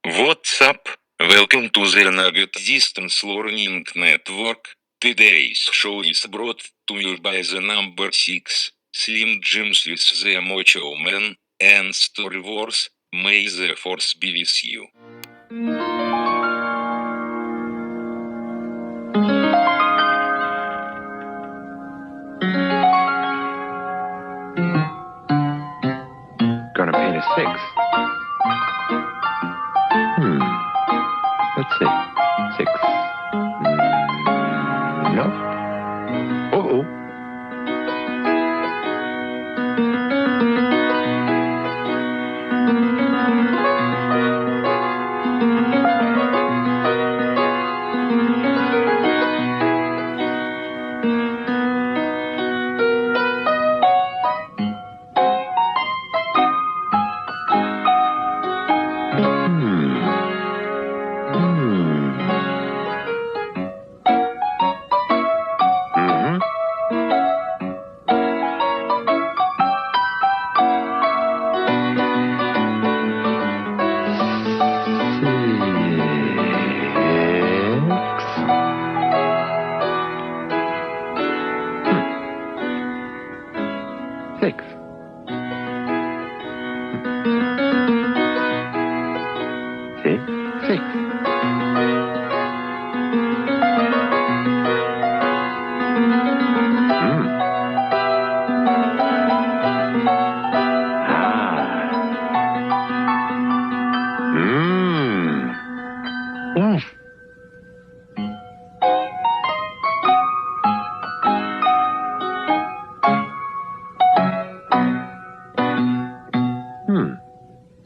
What's up? Welcome to the Nugget Distance Learning Network. Today's show is brought to you by the number 6, Slim Jims with the Macho Man, and Story Wars. May the force be with you. Gonna paint a 6. Let's see. 6. No. Uh-oh. Six. See? 6. Oof.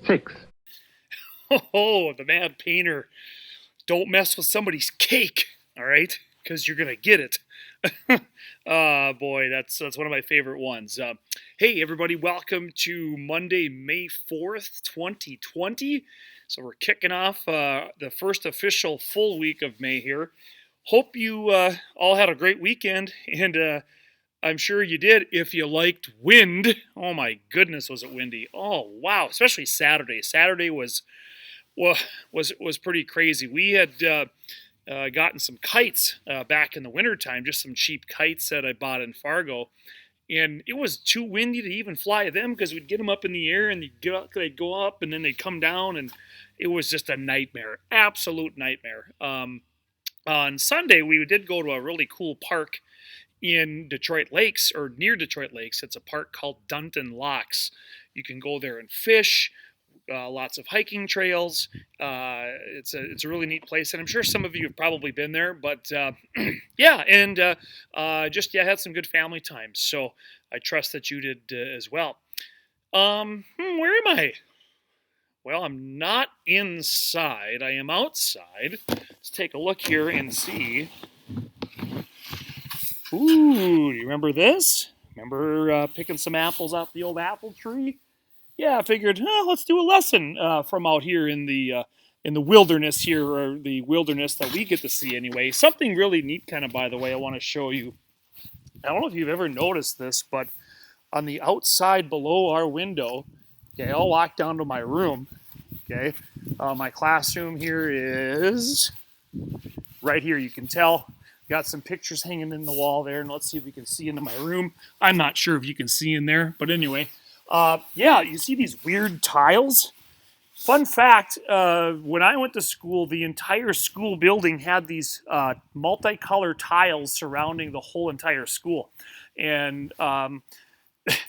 6. Oh, the mad painter. Don't mess with somebody's cake, all right? Because you're going to get it. Boy, that's one of my favorite ones. Hey, everybody, welcome to Monday, May 4th, 2020. So we're kicking off the first official full week of May here. Hope you all had a great weekend, and I'm sure you did if you liked wind. Oh my goodness, was it windy? Oh wow, especially Saturday. Saturday was pretty crazy. We had gotten some kites back in the wintertime, just some cheap kites that I bought in Fargo, and it was too windy to even fly them because we'd get them up in the air and they'd go up and then they'd come down, and it was just a nightmare, absolute nightmare. On Sunday, we did go to a really cool park in Detroit Lakes, or near Detroit Lakes. It's a park called Ndln Locks. You can go there and fish. Lots of hiking trails. It's a really neat place, and I'm sure some of you have probably been there. But yeah, and had some good family time. So I trust that you did as well. Where am I? Well, I'm not inside. I am outside. Let's take a look here and see. Ooh, do you remember this? Remember picking some apples off the old apple tree? Yeah, I figured, let's do a lesson from out here in the wilderness here, or the wilderness that we get to see anyway. Something really neat, kind of, by the way, I want to show you. I don't know if you've ever noticed this, but on the outside below our window, okay, I'll walk down to my room. Okay, my classroom here is right here. You can tell. Got some pictures hanging in the wall there, and let's see if we can see into my room. I'm not sure if you can see in there, but anyway. Yeah, you see these weird tiles? Fun fact, when I went to school, the entire school building had these multicolored tiles surrounding the whole entire school. And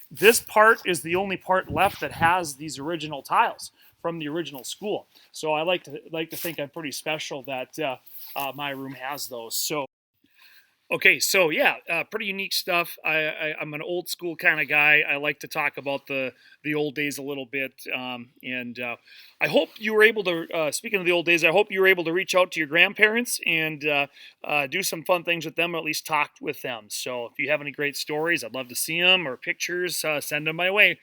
this part is the only part left that has these original tiles from the original school. So I like to think I'm pretty special that my room has those. So okay, so yeah, pretty unique stuff. I'm an old school kind of guy. I like to talk about the old days a little bit, and I hope you were able to. Speaking of the old days, I hope you were able to reach out to your grandparents and do some fun things with them, or at least talk with them. So if you have any great stories, I'd love to see them, or pictures. Send them my way.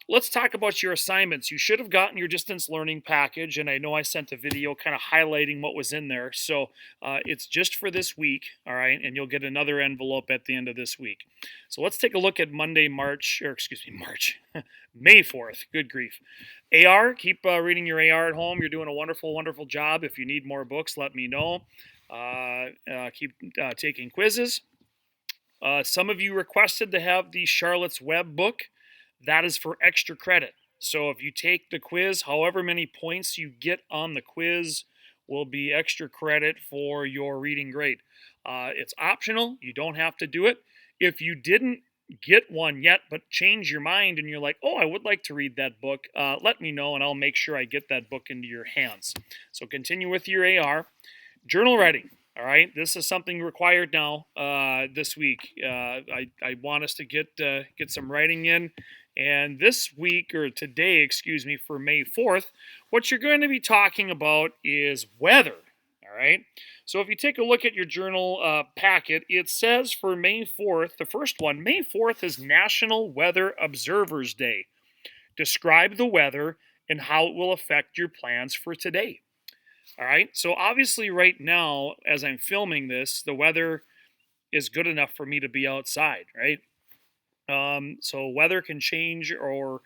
Let's talk about your assignments. You should have gotten your distance learning package, and I know I sent a video kind of highlighting what was in there. So it's just for this week, all right? And you'll get another envelope at the end of this week. So let's take a look at Monday, March, May 4th. Good grief. AR, keep reading your AR at home. You're doing a wonderful, wonderful job. If you need more books, let me know. Keep taking quizzes. Some of you requested to have the Charlotte's Web book. That is for extra credit. So if you take the quiz, however many points you get on the quiz will be extra credit for your reading grade. It's optional. You don't have to do it. If you didn't get one yet, but change your mind and you're like, oh, I would like to read that book, let me know and I'll make sure I get that book into your hands. So continue with your AR. Journal writing. All right, this is something required now this week. I want us to get some writing in. And this week, or today, excuse me, for May 4th, what you're going to be talking about is weather. All right. So if you take a look at your journal packet, it says for May 4th, the first one, May 4th is National Weather Observers Day. Describe the weather and how it will affect your plans for today. All right. So obviously right now, as I'm filming this, the weather is good enough for me to be outside, right? So weather can change, or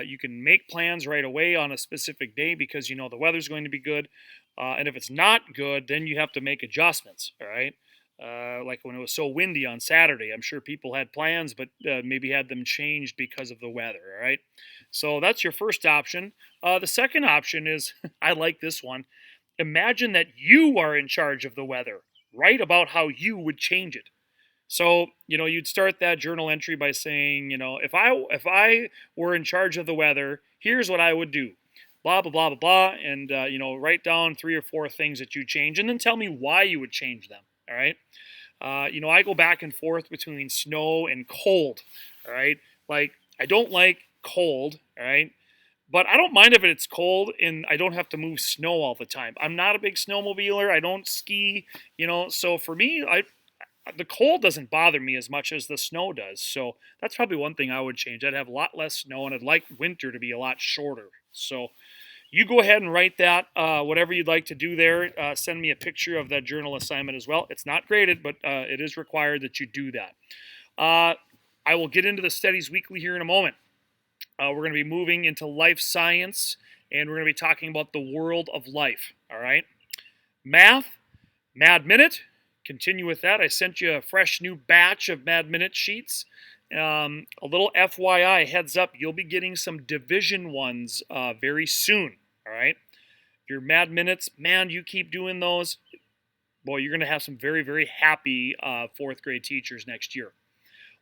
you can make plans right away on a specific day because you know the weather's going to be good. And if it's not good, then you have to make adjustments, all right? Like when it was so windy on Saturday, I'm sure people had plans, but maybe had them changed because of the weather, all right? So that's your first option. The second option is, I like this one. Imagine that you are in charge of the weather. Write about how you would change it. So, you'd start that journal entry by saying, if I were in charge of the weather, here's what I would do. Blah, blah, blah, blah, blah. And, write down 3 or 4 things that you change and then tell me why you would change them. All right. I go back and forth between snow and cold. All right. Like, I don't like cold. All right. But I don't mind if it's cold and I don't have to move snow all the time. I'm not a big snowmobiler. I don't ski, so for me, the cold doesn't bother me as much as the snow does. So that's probably one thing I would change. I'd have a lot less snow and I'd like winter to be a lot shorter. So you go ahead and write that, whatever you'd like to do there. Send me a picture of that journal assignment as well. It's not graded, but it is required that you do that. I will get into the studies weekly here in a moment. We're going to be moving into life science, and we're going to be talking about the world of life, all right? Math, Mad Minute. Continue with that. I sent you a fresh new batch of Mad Minute sheets. A little FYI, heads up, you'll be getting some Division 1s very soon, all right? Your Mad Minutes, man, you keep doing those. Boy, you're going to have some very, very happy 4th grade teachers next year.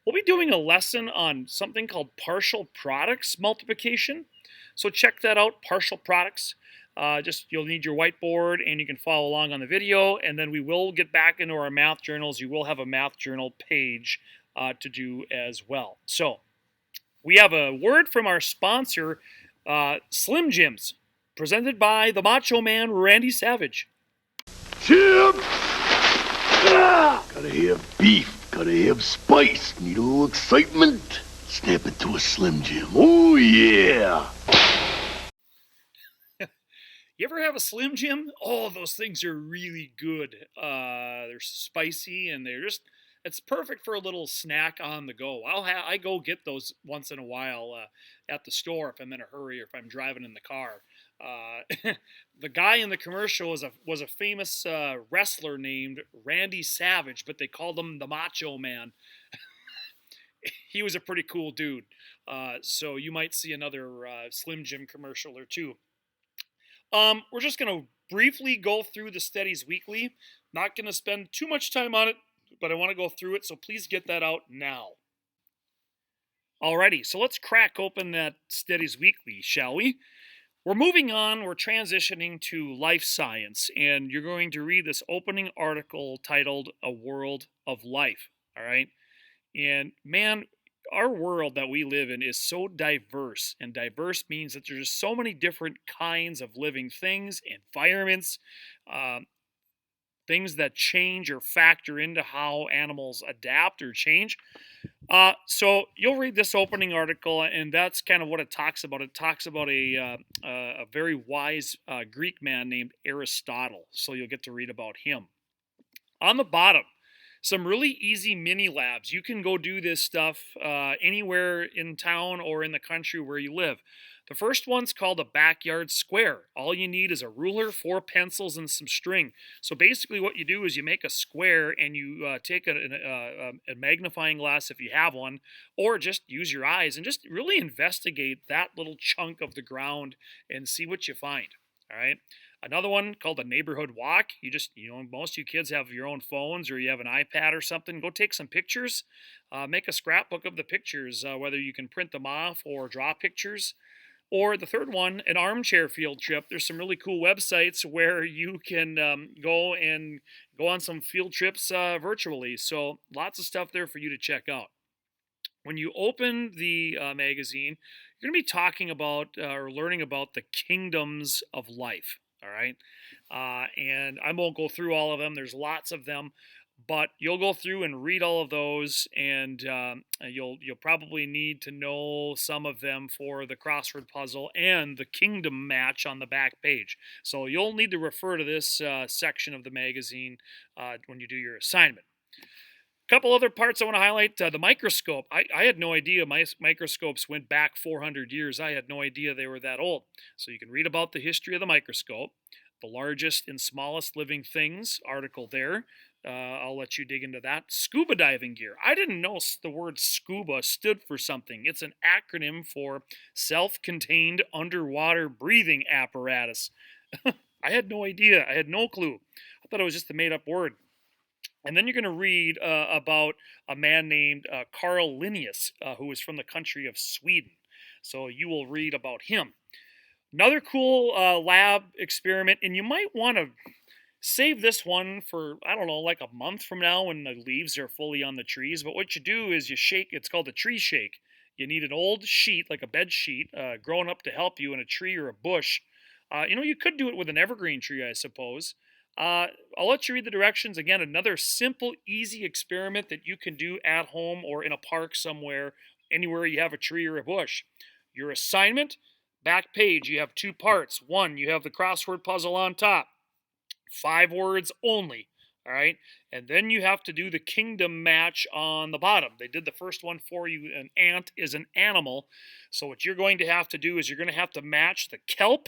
We'll be doing a lesson on something called partial products multiplication. So check that out, partial products. You'll need your whiteboard and you can follow along on the video. And then we will get back into our math journals. You will have a math journal page to do as well. So we have a word from our sponsor, Slim Jims, presented by the Macho Man, Randy Savage. Chip! Gotta have beef. Gotta have spice. Need a little excitement. Snap into a Slim Jim. Oh, yeah. You ever have a Slim Jim? Oh, those things are really good. They're spicy and it's perfect for a little snack on the go. I go get those once in a while at the store if I'm in a hurry or if I'm driving in the car. The guy in the commercial was a famous wrestler named Randy Savage, but they called him the Macho Man. He was a pretty cool dude. So you might see another Slim Jim commercial or two. We're just going to briefly go through the studies weekly. Not going to spend too much time on it, but I want to go through it, so please get that out now. Alrighty, so let's crack open that studies weekly, shall we? We're moving on, we're transitioning to life science, and you're going to read this opening article titled A World of Life, all right? And man, our world that we live in is so diverse, and diverse means that there's just so many different kinds of living things, environments, things that change or factor into how animals adapt or change. So you'll read this opening article, and that's kind of what it talks about. It talks about a very wise Greek man named Aristotle. So you'll get to read about him. On the bottom, some really easy mini labs. You can go do this stuff anywhere in town or in the country where you live. The first one's called a backyard square. All you need is a ruler, 4 pencils, and some string. So basically what you do is you make a square and you take a magnifying glass if you have one, or just use your eyes and just really investigate that little chunk of the ground and see what you find. All right. Another one called a neighborhood walk. Most of you kids have your own phones or you have an iPad or something. Go take some pictures. Make a scrapbook of the pictures, whether you can print them off or draw pictures. Or the third one, an armchair field trip. There's some really cool websites where you can go on some field trips virtually. So lots of stuff there for you to check out. When you open the magazine, you're going to be talking about or learning about the kingdoms of life. All right. And I won't go through all of them. There's lots of them. But you'll go through and read all of those, and you'll probably need to know some of them for the crossword puzzle and the kingdom match on the back page. So you'll need to refer to this section of the magazine when you do your assignment. A couple other parts I want to highlight. The microscope. I had no idea microscopes went back 400 years. I had no idea they were that old. So you can read about the history of the microscope. The largest and smallest living things article there. I'll let you dig into that. Scuba diving gear. I didn't know the word scuba stood for something. It's an acronym for self-contained underwater breathing apparatus. I had no idea. I had no clue. I thought it was just a made-up word. And then you're going to read about a man named Carl Linnaeus, who was from the country of Sweden. So you will read about him. Another cool lab experiment, and you might want to save this one for, I don't know, like a month from now when the leaves are fully on the trees. But what you do is you shake, it's called a tree shake. You need an old sheet, like a bed sheet, grown up to help you in a tree or a bush. You could do it with an evergreen tree, I suppose. I'll let you read the directions. Again, another simple, easy experiment that you can do at home or in a park somewhere, anywhere you have a tree or a bush. Your assignment, back page, you have 2 parts. One, you have the crossword puzzle on top. 5 words only, all right? And then you have to do the kingdom match on the bottom. They did the first one for you. An ant is an animal. So what you're going to have to do is you're going to have to match the kelp,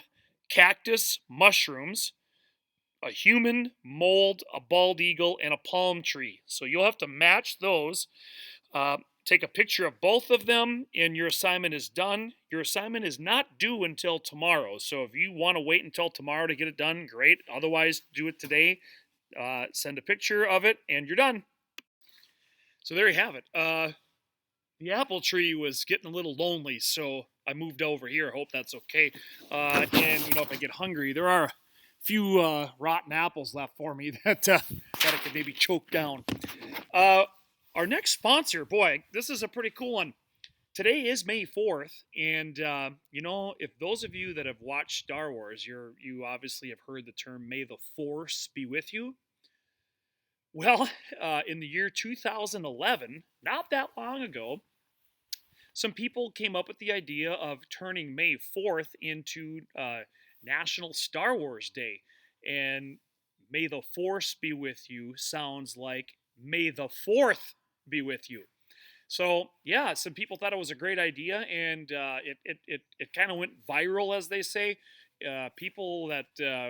cactus, mushrooms, a human, mold, a bald eagle, and a palm tree. So you'll have to match those. Take a picture of both of them, and your assignment is done. Your assignment is not due until tomorrow. So if you want to wait until tomorrow to get it done, great. Otherwise, do it today. Send a picture of it, and you're done. So there you have it. The apple tree was getting a little lonely, so I moved over here. I hope that's okay. And, if I get hungry, there are a few rotten apples left for me that I could maybe choke down. Our next sponsor, boy, this is a pretty cool one. Today is May 4th, and, if those of you that have watched Star Wars, you obviously have heard the term, May the Force be with you. Well, in the year 2011, not that long ago, some people came up with the idea of turning May 4th into National Star Wars Day, and May the Force be with you sounds like May the 4th be with you. So yeah, some people thought it was a great idea, and it kind of went viral, as they say. People that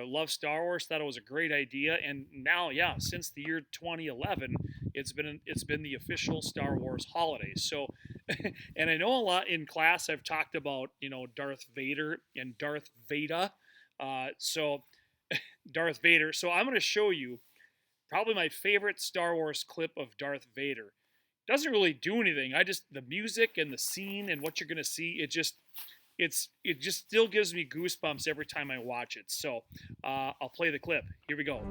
love Star Wars thought it was a great idea, and now, yeah, since the year 2011, it's been the official Star Wars holiday. So, and I know a lot in class I've talked about Darth Vader and Darth Vader. Darth Vader. So I'm going to show you probably my favorite Star Wars clip of Darth Vader. Doesn't really do anything. The music and the scene and what you're going to see, it just still gives me goosebumps every time I watch it. So I'll play the clip. Here we go.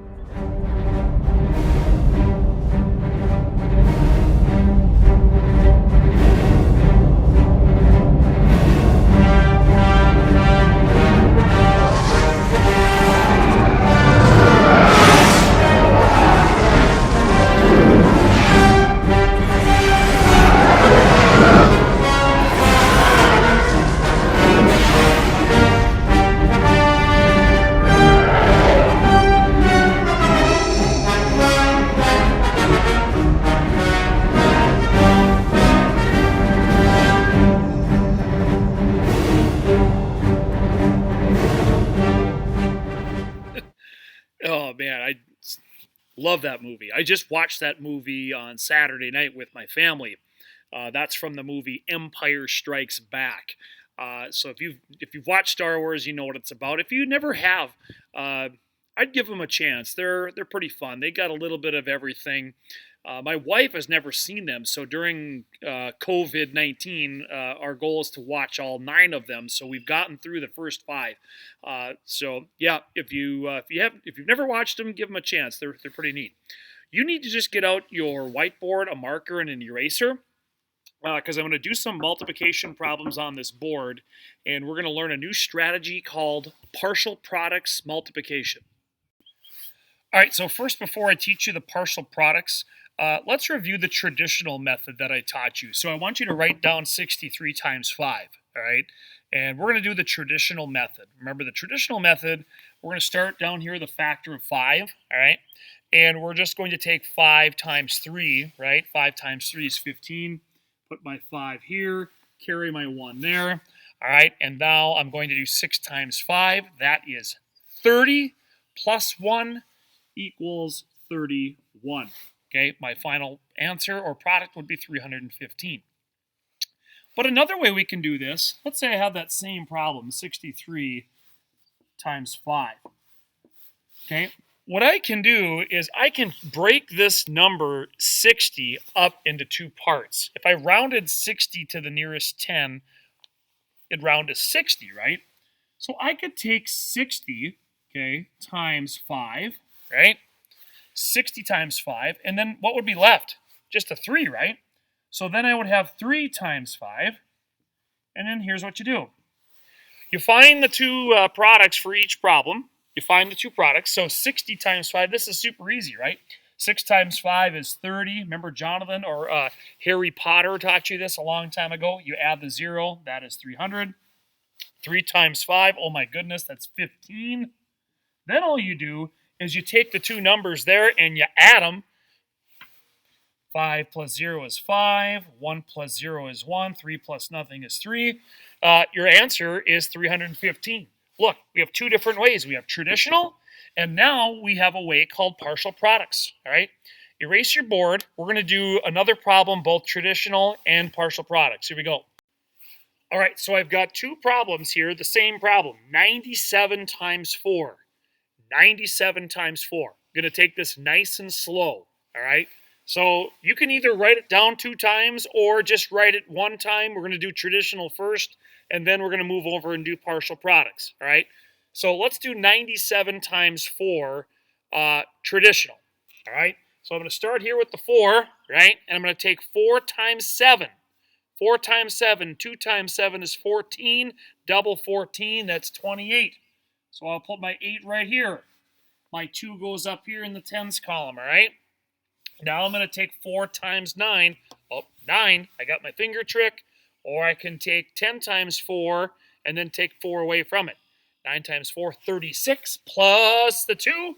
Oh man, I love that movie. I just watched that movie on Saturday night with my family. That's from the movie Empire Strikes Back. So if you've watched Star Wars, you know what it's about. If you never have, I'd give them a chance. They're pretty fun. They got a little bit of everything. My wife has never seen them, so during COVID-19, our goal is to watch all 9 of them. So we've gotten through the first 5. So yeah, if you've never watched them, give them a chance. They're pretty neat. You need to just get out your whiteboard, a marker, and an eraser, because I'm going to do some multiplication problems on this board, and we're going to learn a new strategy called partial products multiplication. All right, so first, before I teach you the partial products, let's review the traditional method that I taught you. So I want you to write down 63 times 5, all right? And we're going to do the traditional method. Remember the traditional method, we're going to start down here with a factor of 5, all right? And we're just going to take 5 times 3, right? 5 times 3 is 15. Put my 5 here, carry my 1 there, all right? And now I'm going to do 6 times 5. That is 30 plus 1 equals 31. Okay, my final answer or product would be 315. But another way we can do this, let's say I have that same problem, 63 times 5. Okay, what I can do is I can break this number 60 up into 2 parts. If I rounded 60 to the nearest 10, it'd round to 60, right? So I could take 60, okay, times 5, right? 60 times 5, and then what would be left? Just a 3, right? So then I would have 3 times 5, and then here's what you do. You find the 2 products for each problem. You find the 2 products. So 60 times 5, this is super easy, right? 6 times 5 is 30. Remember Jonathan or Harry Potter taught you this a long time ago. You add the 0, that is 300. 3 times 5, oh my goodness, that's 15. Then all you do is you take the 2 numbers there and you add them. 5 plus 0 is 5. 1 plus 0 is 1. 3 plus nothing is 3. Your answer is 315. Look, we have 2 different ways. We have traditional, and now we have a way called partial products. All right? Erase your board. We're going to do another problem, both traditional and partial products. Here we go. All right, so I've got 2 problems here, the same problem. 97 times 4. 97 times 4. I'm going to take this nice and slow, all right? So you can either write it down 2 times or just write it 1 time. We're going to do traditional first, and then we're going to move over and do partial products, all right? So let's do 97 times 4 traditional, all right? So I'm going to start here with the 4, right? And I'm going to take 4 times 7. 4 times 7, 2 times 7 is 14. Double 14, that's 28. So I'll put my 8 right here. My 2 goes up here in the tens column, all right? Now I'm going to take 4 times 9. Oh, 9. I got my finger trick. Or I can take 10 times 4 and then take 4 away from it. 9 times 4, 36 plus the 2,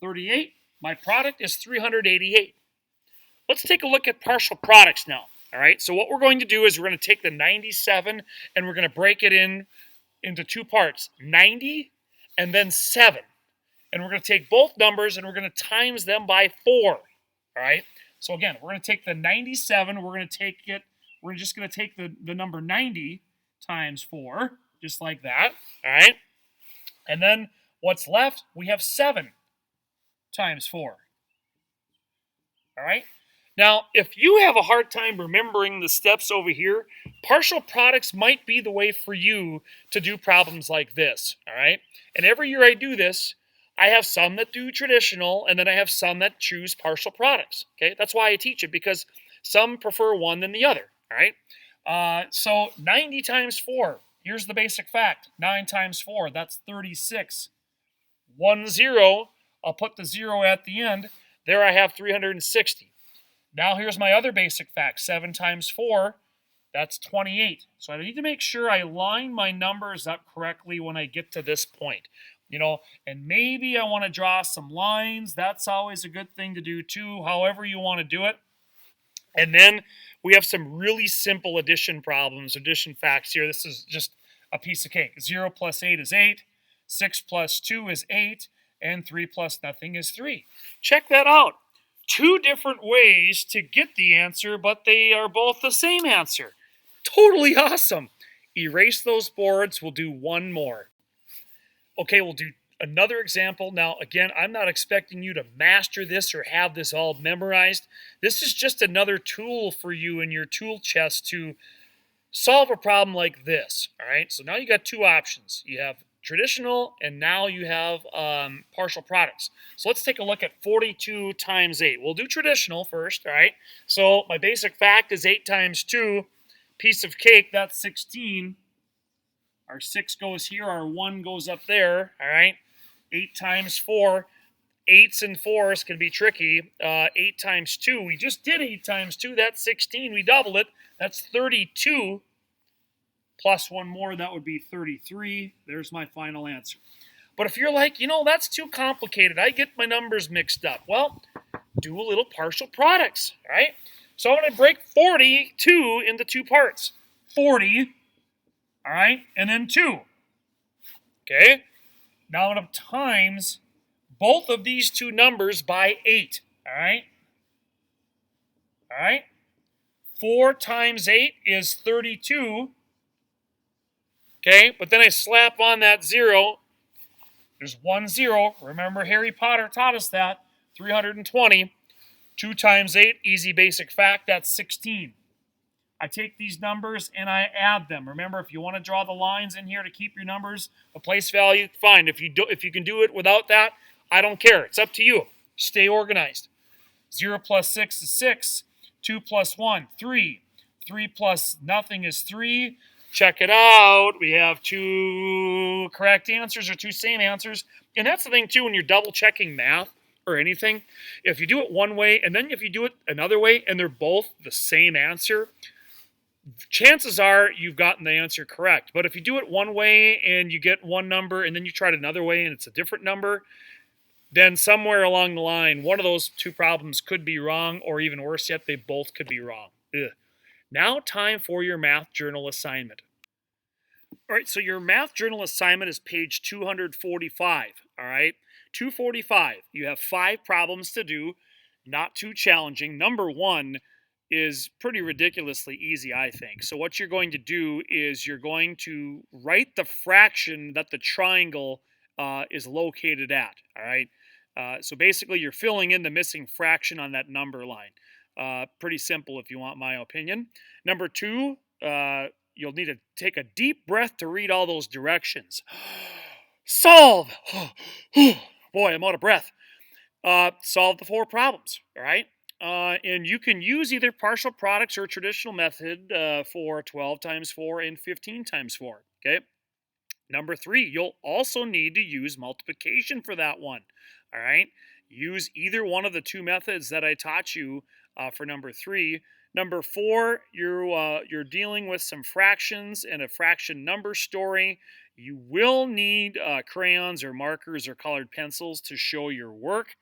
38. My product is 388. Let's take a look at partial products now. All right, so what we're going to do is we're going to take the 97 and we're going to break it into 2 parts, 90 and then 7. And we're going to take both numbers and we're going to times them by 4. All right, so again, we're going to take the 97, we're just going to take the number 90 times 4, just like that. All right, and then what's left? We have 7 times 4. All right. Now, if you have a hard time remembering the steps over here, partial products might be the way for you to do problems like this, all right? And every year I do this, I have some that do traditional, and then I have some that choose partial products, okay? That's why I teach it, because some prefer one than the other, all right? So 90 times 4, here's the basic fact. 9 times 4, that's 36. 1, 0, I'll put the 0 at the end. There I have 360. Now here's my other basic fact. 7 times 4, that's 28. So I need to make sure I line my numbers up correctly when I get to this point. And maybe I want to draw some lines. That's always a good thing to do too, however you want to do it. And then we have some really simple addition problems, addition facts here. This is just a piece of cake. 0 plus 8 is 8. 6 plus 2 is 8. and 3 plus nothing is 3. Check that out. 2 different ways to get the answer, but they are both the same answer. Totally awesome. Erase those boards. We'll do one more. Okay, we'll do another example. Now, again, I'm not expecting you to master this or have this all memorized. This is just another tool for you in your tool chest to solve a problem like this. All right, so now you got 2 options. You have traditional, and now you have partial products. So let's take a look at 42 times 8. We'll do traditional first, all right? So my basic fact is 8 times 2, piece of cake, that's 16. Our 6 goes here, our 1 goes up there, all right? 8 times 4, 8s and 4s can be tricky. 8 times 2, we just did 8 times 2, that's 16. We doubled it, that's 32. Plus 1 more, that would be 33. There's my final answer. But if you're like, that's too complicated, I get my numbers mixed up. Well, do a little partial products, all right? So I'm going to break 42 into 2 parts. 40, all right, and then 2. Okay? Now I'm going to times both of these 2 numbers by 8, all right? All right? 4 times 8 is 32. Okay, but then I slap on that 0. There's 1 0. Remember, Harry Potter taught us that. 320. 2 times 8, easy basic fact, that's 16. I take these numbers and I add them. Remember, if you want to draw the lines in here to keep your numbers a place value, fine. If you can do it without that, I don't care. It's up to you. Stay organized. 0 plus 6 is 6. 2 plus 1, 3. 3 plus nothing is 3. Check it out. We have 2 correct answers or 2 same answers. And that's the thing, too, when you're double checking math or anything. If you do it one way and then if you do it another way and they're both the same answer, chances are you've gotten the answer correct. But if you do it one way and you get one number and then you try it another way and it's a different number, then somewhere along the line, one of those 2 problems could be wrong, or even worse yet, they both could be wrong. Ugh. Now time for your math journal assignment. All right, so your math journal assignment is page 245, all right? 245, you have 5 problems to do, not too challenging. Number 1 is pretty ridiculously easy, I think. So what you're going to do is you're going to write the fraction that the triangle is located at, all right? So basically, you're filling in the missing fraction on that number line. Pretty simple if you want my opinion. Number 2, you'll need to take a deep breath to read all those directions. Solve! Boy, I'm out of breath. Solve the 4 problems, all right? And you can use either partial products or traditional method for 12 times 4 and 15 times 4, okay? Number 3, you'll also need to use multiplication for that one, all right? Use either one of the 2 methods that I taught you for number 3. Number 4, you're dealing with some fractions and a fraction number story. You will need crayons or markers or colored pencils to show your work.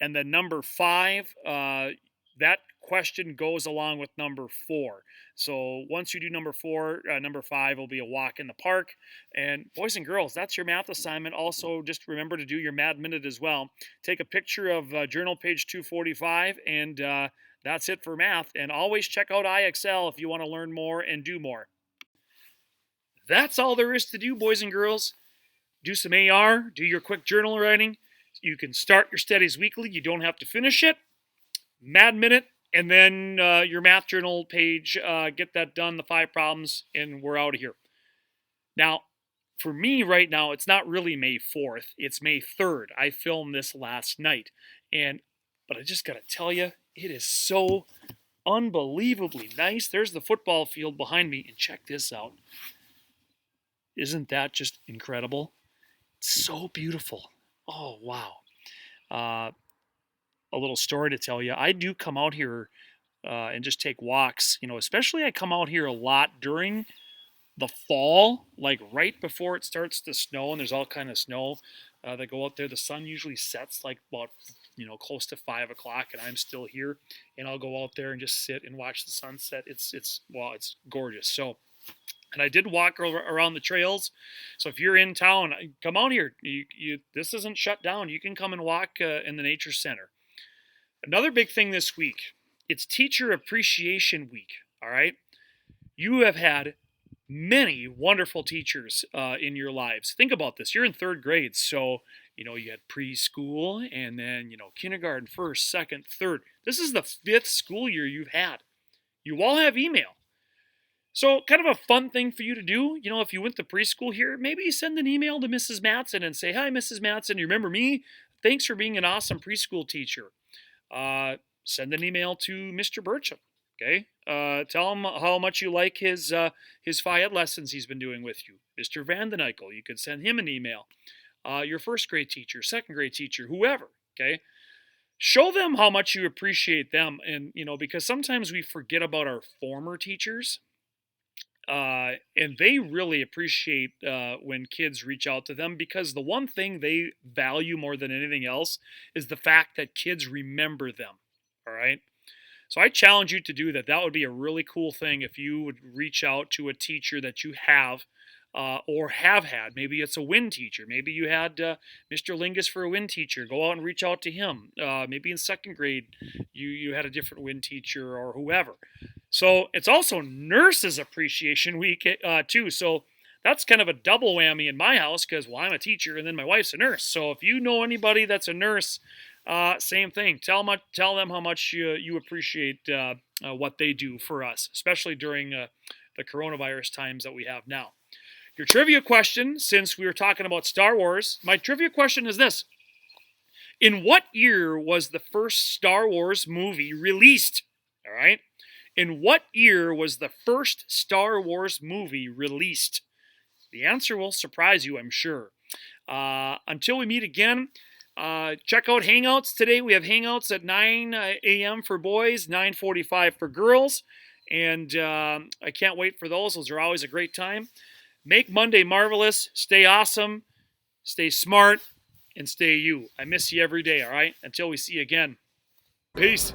And then number 5, that question goes along with number 4. So once you do number 4, number 5 will be a walk in the park. And boys and girls, that's your math assignment. Also, just remember to do your Mad Minute as well. Take a picture of journal page 245, and that's it for math. And always check out IXL if you want to learn more and do more. That's all there is to do, boys and girls. Do some AR, do your quick journal writing. You can start your studies weekly. You don't have to finish it. Mad Minute, and then your math journal page. Get that done, the 5 problems, and we're out of here. Now, for me right now, it's not really May 4th. It's May 3rd. I filmed this last night. But I just got to tell you, it is so unbelievably nice. There's the football field behind me, and check this out. Isn't that just incredible? It's so beautiful. Oh, wow. A little story to tell you. I do come out here and just take walks. Especially I come out here a lot during the fall, like right before it starts to snow, and there's all kind of snow that go out there. The sun usually sets like about close to 5 o'clock, and I'm still here, and I'll go out there and just sit and watch the sunset. It's gorgeous. So And I did walk around the trails. So if you're in town, come out here. This isn't shut down. You can come and walk in the Nature Center. Another big thing this week, it's Teacher Appreciation Week, all right? You have had many wonderful teachers in your lives. Think about this. You're in third grade, so, you had preschool and then, kindergarten, first, second, third. This is the 5th school year you've had. You all have email. So, kind of a fun thing for you to do, if you went to preschool here, maybe you send an email to Mrs. Matson and say, "Hi, Mrs. Matson, you remember me? Thanks for being an awesome preschool teacher." Send an email to Mr. Burcham, okay? Tell him how much you like his Phi Ed lessons he's been doing with you. Mr. Vandeneykel, you could send him an email. Your first grade teacher, second grade teacher, whoever, okay? Show them how much you appreciate them, and, because sometimes we forget about our former teachers. And they really appreciate when kids reach out to them, because the one thing they value more than anything else is the fact that kids remember them. All right. So I challenge you to do that. That would be a really cool thing if you would reach out to a teacher that you have or have had. Maybe it's a WIN teacher. Maybe you had Mr. Lingus for a WIN teacher. Go out and reach out to him. Maybe in second grade you had a different WIN teacher or whoever. So it's also Nurses Appreciation Week too. So that's kind of a double whammy in my house because, well, I'm a teacher and then my wife's a nurse. So if you know anybody that's a nurse, same thing. Tell them how much you appreciate what they do for us, especially during the coronavirus times that we have now. Your trivia question, since we were talking about Star Wars, my trivia question is this. In what year was the first Star Wars movie released? All right. In what year was the first Star Wars movie released? The answer will surprise you, I'm sure. Until we meet again, check out Hangouts today. We have Hangouts at 9 a.m. for boys, 9:45 for girls. And I can't wait for those. Those are always a great time. Make Monday marvelous. Stay awesome. Stay smart. And stay you. I miss you every day, all right? Until we see you again. Peace.